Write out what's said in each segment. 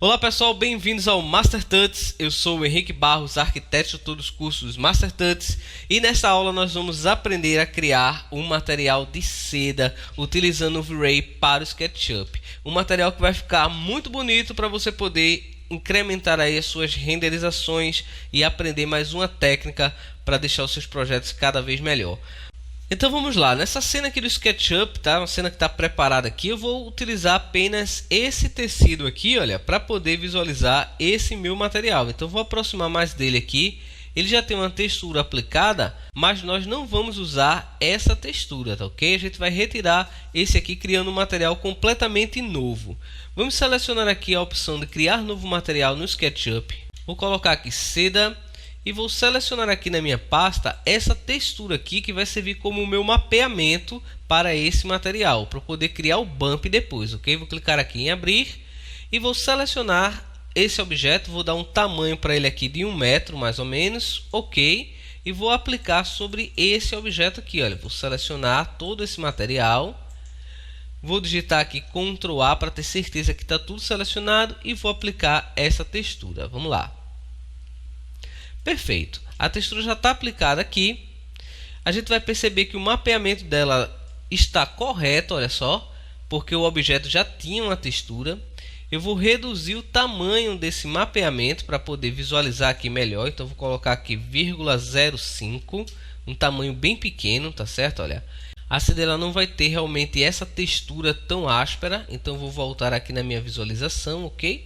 Olá pessoal, bem-vindos ao Master Tuts. Eu sou o Henrique Barros, arquiteto de todos os cursos Master Tuts, e nesta aula nós vamos aprender a criar um material de seda utilizando o V-Ray para o SketchUp. Um material que vai ficar muito bonito para você poder incrementar aí as suas renderizações e aprender mais uma técnica para deixar os seus projetos cada vez melhor. Então vamos lá, nessa cena aqui do SketchUp, tá? Uma cena que está preparada aqui, eu vou utilizar apenas esse tecido aqui, olha, para poder visualizar esse meu material. Então vou aproximar mais dele aqui. Ele já tem uma textura aplicada, mas nós não vamos usar essa textura, tá ok? A gente vai retirar esse aqui, criando um material completamente novo. Vamos selecionar aqui a opção de criar novo material no SketchUp. Vou colocar aqui seda. E vou selecionar aqui na minha pasta essa textura aqui que vai servir como o meu mapeamento para esse material, para poder criar o bump depois, ok? Vou clicar aqui em abrir e vou selecionar esse objeto, vou dar um tamanho para ele aqui de 1 metro mais ou menos, ok? E vou aplicar sobre esse objeto aqui, olha, vou selecionar todo esse material, vou digitar aqui Ctrl A para ter certeza que está tudo selecionado e vou aplicar essa textura, vamos lá. Perfeito, a textura já está aplicada aqui. A gente vai perceber que o mapeamento dela está correto, olha só, porque o objeto já tinha uma textura. Eu vou reduzir o tamanho desse mapeamento para poder visualizar aqui melhor. Então vou colocar aqui 0,05, um tamanho bem pequeno, tá certo? Olha, a seda ela não vai ter realmente essa textura tão áspera. Então vou voltar aqui na minha visualização, ok?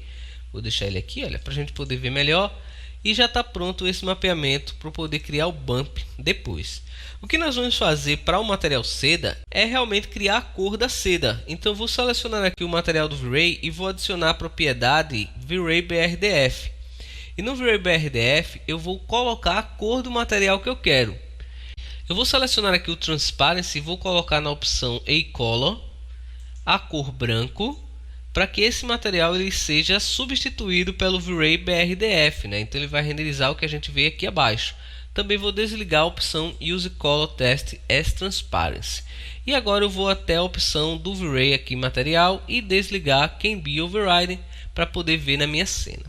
Vou deixar ele aqui, olha, para a gente poder ver melhor. E já está pronto esse mapeamento para poder criar o bump depois. O que nós vamos fazer para o material seda é realmente criar a cor da seda. Então vou selecionar aqui o material do V-Ray e vou adicionar a propriedade V-Ray BRDF. E no V-Ray BRDF eu vou colocar a cor do material que eu quero. Eu vou selecionar aqui o Transparency e vou colocar na opção A-Color a cor branco, para que esse material ele seja substituído pelo V-Ray BRDF, né? Então ele vai renderizar o que a gente vê aqui abaixo. Também vou desligar a opção Use Color Test as Transparency. E agora eu vou até a opção do V-Ray aqui material e desligar Can Be Overridden para poder ver na minha cena.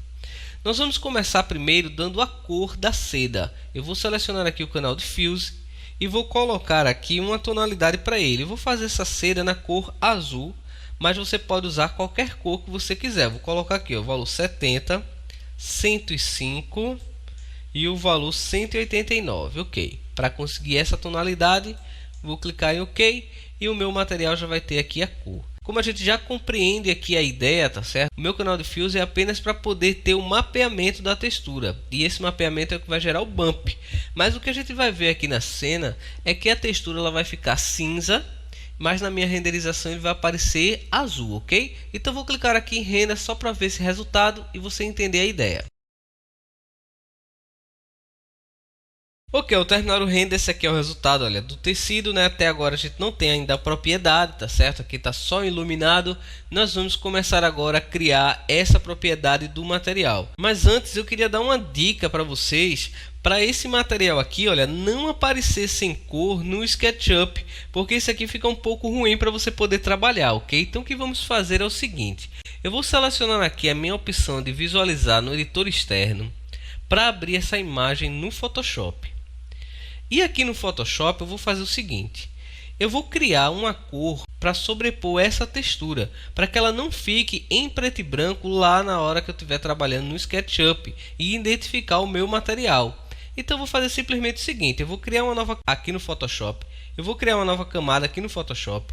Nós vamos começar primeiro dando a cor da seda. Eu vou selecionar aqui o canal Diffuse e vou colocar aqui uma tonalidade para ele. Eu vou fazer essa seda na cor azul, mas você pode usar qualquer cor que você quiser. Vou colocar aqui o valor 70, 105 e o valor 189, ok. Para conseguir essa tonalidade, vou clicar em ok e o meu material já vai ter aqui a cor. Como a gente já compreende aqui a ideia, tá certo? O meu canal Diffuse é apenas para poder ter o mapeamento da textura. E esse mapeamento é o que vai gerar o bump. Mas o que a gente vai ver aqui na cena é que a textura ela vai ficar cinza, mas na minha renderização ele vai aparecer azul, ok? Então vou clicar aqui em render só para ver esse resultado e você entender a ideia. Ok, ao terminar o render, esse aqui é o resultado, olha, do tecido, né? Até agora a gente não tem ainda a propriedade, tá certo? Aqui está só iluminado. Nós vamos começar agora a criar essa propriedade do material. Mas antes eu queria dar uma dica para vocês, para esse material aqui, olha, não aparecer sem cor no SketchUp, porque isso aqui fica um pouco ruim para você poder trabalhar, ok? Então o que vamos fazer é o seguinte, eu vou selecionar aqui a minha opção de visualizar no editor externo para abrir essa imagem no Photoshop. E aqui no Photoshop eu vou fazer o seguinte, eu vou criar uma cor para sobrepor essa textura, para que ela não fique em preto e branco lá na hora que eu estiver trabalhando no SketchUp e identificar o meu material. Então eu vou fazer simplesmente o seguinte, eu vou criar uma nova aqui no Photoshop, eu vou criar uma nova camada aqui no Photoshop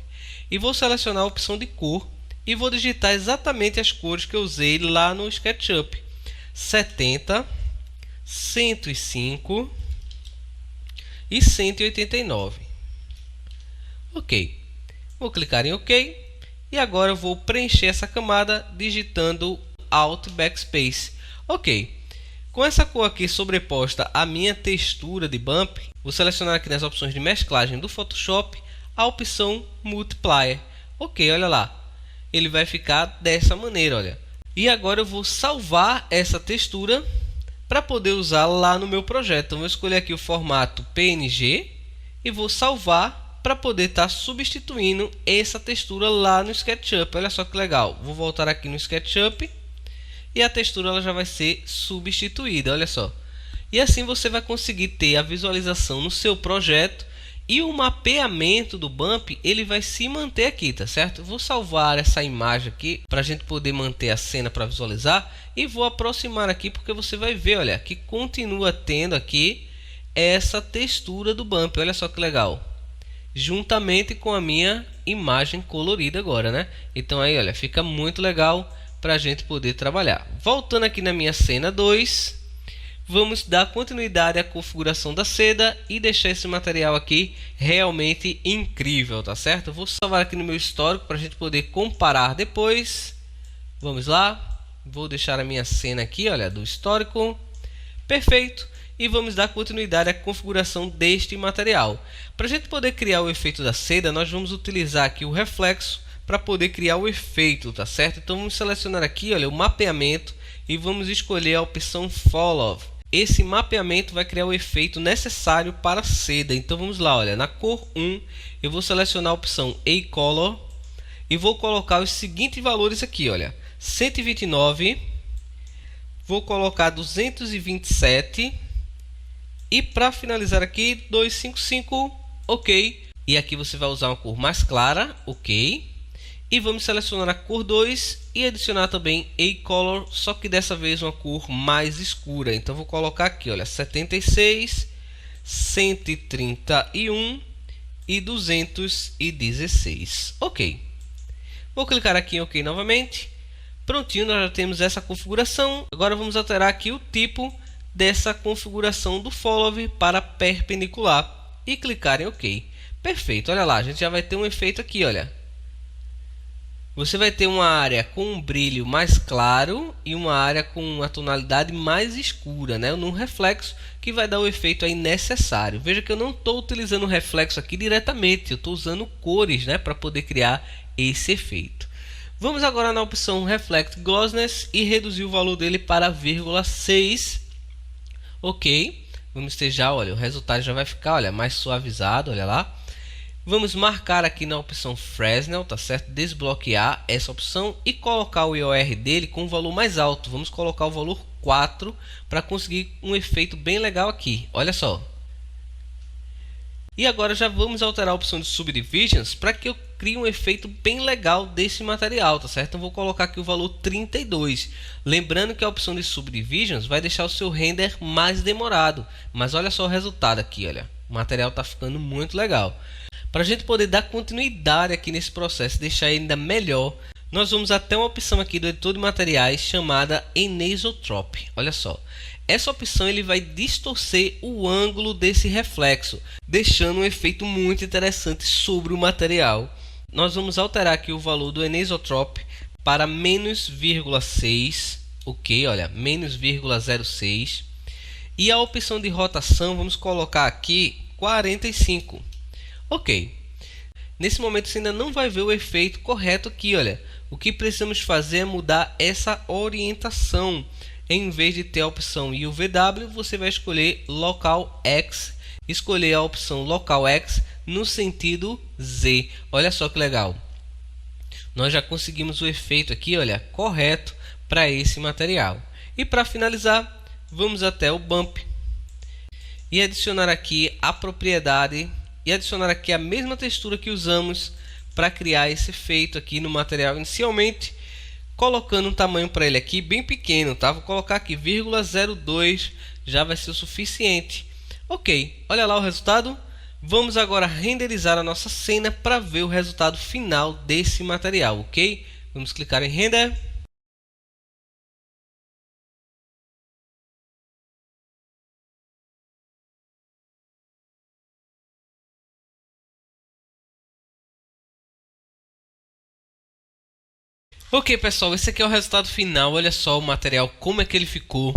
e vou selecionar a opção de cor e vou digitar exatamente as cores que eu usei lá no SketchUp, 70, 105 e 189. Ok, vou clicar em ok e agora eu vou preencher essa camada digitando Alt Backspace. Ok, com essa cor aqui sobreposta à minha textura de bump, vou selecionar aqui nas opções de mesclagem do Photoshop a opção Multiplier. Ok, olha lá, ele vai ficar dessa maneira, olha. E agora eu vou salvar essa textura para poder usar lá no meu projeto. Então vou escolher aqui o formato PNG e vou salvar para poder estar substituindo essa textura lá no SketchUp. Olha só que legal. Vou voltar aqui no SketchUp e a textura ela já vai ser substituída, olha só. E assim você vai conseguir ter a visualização no seu projeto e o mapeamento do bump ele vai se manter aqui, tá certo? Vou salvar essa imagem aqui para a gente poder manter a cena para visualizar e vou aproximar aqui porque você vai ver, olha, que continua tendo aqui essa textura do bump, olha só que legal, juntamente com a minha imagem colorida agora, né? Então aí, olha, fica muito legal para a gente poder trabalhar. Voltando aqui na minha cena 2, vamos dar continuidade à configuração da seda e deixar esse material aqui realmente incrível, tá certo? Vou salvar aqui no meu histórico para a gente poder comparar depois. Vamos lá, vou deixar a minha cena aqui, olha, do histórico, perfeito. E vamos dar continuidade à configuração deste material. Para a gente poder criar o efeito da seda, nós vamos utilizar aqui o reflexo para poder criar o efeito, tá certo? Então vamos selecionar aqui, olha, o mapeamento e vamos escolher a opção Follow. Esse mapeamento vai criar o efeito necessário para a seda. Então vamos lá, olha, na cor 1 eu vou selecionar a opção A-Color e vou colocar os seguintes valores aqui, olha, 129, vou colocar 227 e para finalizar aqui 255, ok. E aqui você vai usar uma cor mais clara, ok. E vamos selecionar a cor 2 e adicionar também A-Color, só que dessa vez uma cor mais escura. Então vou colocar aqui, olha, 76, 131 e 216. Ok. Vou clicar aqui em OK novamente. Prontinho, nós já temos essa configuração. Agora vamos alterar aqui o tipo dessa configuração do Follow para perpendicular e clicar em OK. Perfeito, olha lá, a gente já vai ter um efeito aqui, olha. Você vai ter uma área com um brilho mais claro e uma área com uma tonalidade mais escura, né? Num reflexo que vai dar o efeito aí necessário. Veja que eu não estou utilizando o reflexo aqui diretamente, eu estou usando cores, né, para poder criar esse efeito. Vamos agora na opção Reflect Glossiness e reduzir o valor dele para 0,6. Ok, vamos ter já, olha, o resultado já vai ficar, olha, mais suavizado, olha lá. Vamos marcar aqui na opção Fresnel, tá certo? Desbloquear essa opção e colocar o IOR dele com um valor mais alto. Vamos colocar o valor 4 para conseguir um efeito bem legal aqui. Olha só. E agora já vamos alterar a opção de Subdivisions para que eu crie um efeito bem legal desse material, tá certo? Então vou colocar aqui o valor 32. Lembrando que a opção de Subdivisions vai deixar o seu render mais demorado. Mas olha só o resultado aqui, olha. O material está ficando muito legal. Para a gente poder dar continuidade aqui nesse processo, deixar ainda melhor, nós vamos até uma opção aqui do editor de materiais chamada Anisotrope. Olha só, essa opção ele vai distorcer o ângulo desse reflexo, deixando um efeito muito interessante sobre o material. Nós vamos alterar aqui o valor do Anisotrope para -0,6, ok, olha, -0,06. E a opção de rotação vamos colocar aqui 45. Ok, nesse momento você ainda não vai ver o efeito correto aqui, olha. O que precisamos fazer é mudar essa orientação. Em vez de ter a opção UVW, você vai escolher Local X, escolher a opção Local X no sentido Z. Olha só que legal. Nós já conseguimos o efeito aqui, olha, correto para esse material. E para finalizar, vamos até o Bump e adicionar aqui a propriedade e adicionar aqui a mesma textura que usamos para criar esse efeito aqui no material inicialmente, colocando um tamanho para ele aqui bem pequeno, tá? Vou colocar aqui 0,02, já vai ser o suficiente. Ok, olha lá o resultado. Vamos agora renderizar a nossa cena para ver o resultado final desse material, ok? Vamos clicar em Render. Ok, pessoal, esse aqui é o resultado final. Olha só o material, como é que ele ficou.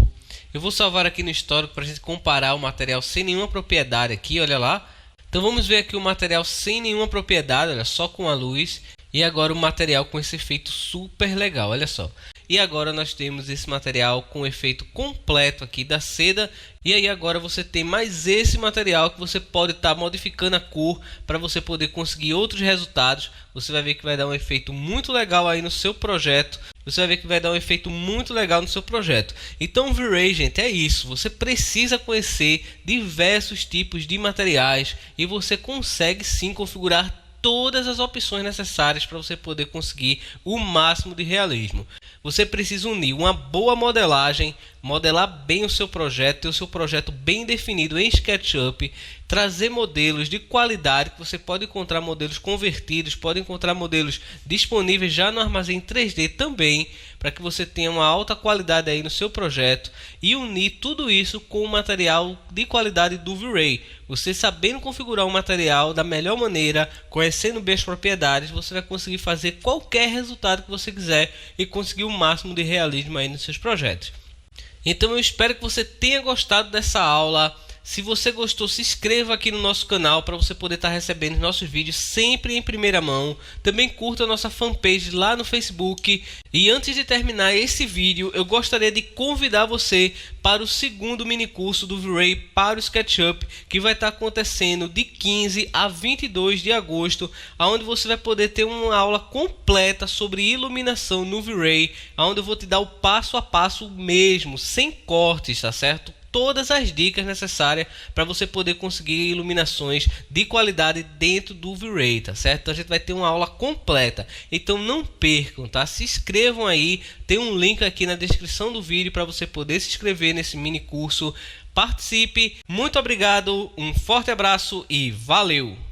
Eu vou salvar aqui no histórico para a gente comparar o material sem nenhuma propriedade aqui, olha lá. Então vamos ver aqui o material sem nenhuma propriedade, olha, só com a luz. E agora o material com esse efeito super legal, olha só. E agora nós temos esse material com o efeito completo aqui da seda. E aí agora você tem mais esse material que você pode estar modificando a cor para você poder conseguir outros resultados. Você vai ver que vai dar um efeito muito legal aí no seu projeto. Você vai ver que vai dar um efeito muito legal no seu projeto. Então, V-Ray, gente, é isso. Você precisa conhecer diversos tipos de materiais e você consegue sim configurar todas as opções necessárias para você poder conseguir o máximo de realismo. Você precisa unir uma boa modelagem, modelar bem o seu projeto, ter o seu projeto bem definido em SketchUp, trazer modelos de qualidade, que você pode encontrar modelos convertidos, pode encontrar modelos disponíveis já no armazém 3D também, para que você tenha uma alta qualidade aí no seu projeto, e unir tudo isso com o material de qualidade do V-Ray. Você sabendo configurar o material da melhor maneira, conhecendo bem as propriedades, você vai conseguir fazer qualquer resultado que você quiser e conseguir o máximo de realismo aí nos seus projetos. Então eu espero que você tenha gostado dessa aula. Se você gostou, se inscreva aqui no nosso canal para você poder estar recebendo os nossos vídeos sempre em primeira mão. Também curta a nossa fanpage lá no Facebook. E antes de terminar esse vídeo, eu gostaria de convidar você para o segundo mini curso do V-Ray para o SketchUp, que vai estar acontecendo de 15 a 22 de agosto, onde você vai poder ter uma aula completa sobre iluminação no V-Ray, onde eu vou te dar o passo a passo mesmo, sem cortes, tá certo? Todas as dicas necessárias para você poder conseguir iluminações de qualidade dentro do V-Ray, tá certo? Então a gente vai ter uma aula completa, então não percam, tá? Se inscrevam aí, tem um link aqui na descrição do vídeo para você poder se inscrever nesse mini curso. Participe, muito obrigado, um forte abraço e valeu!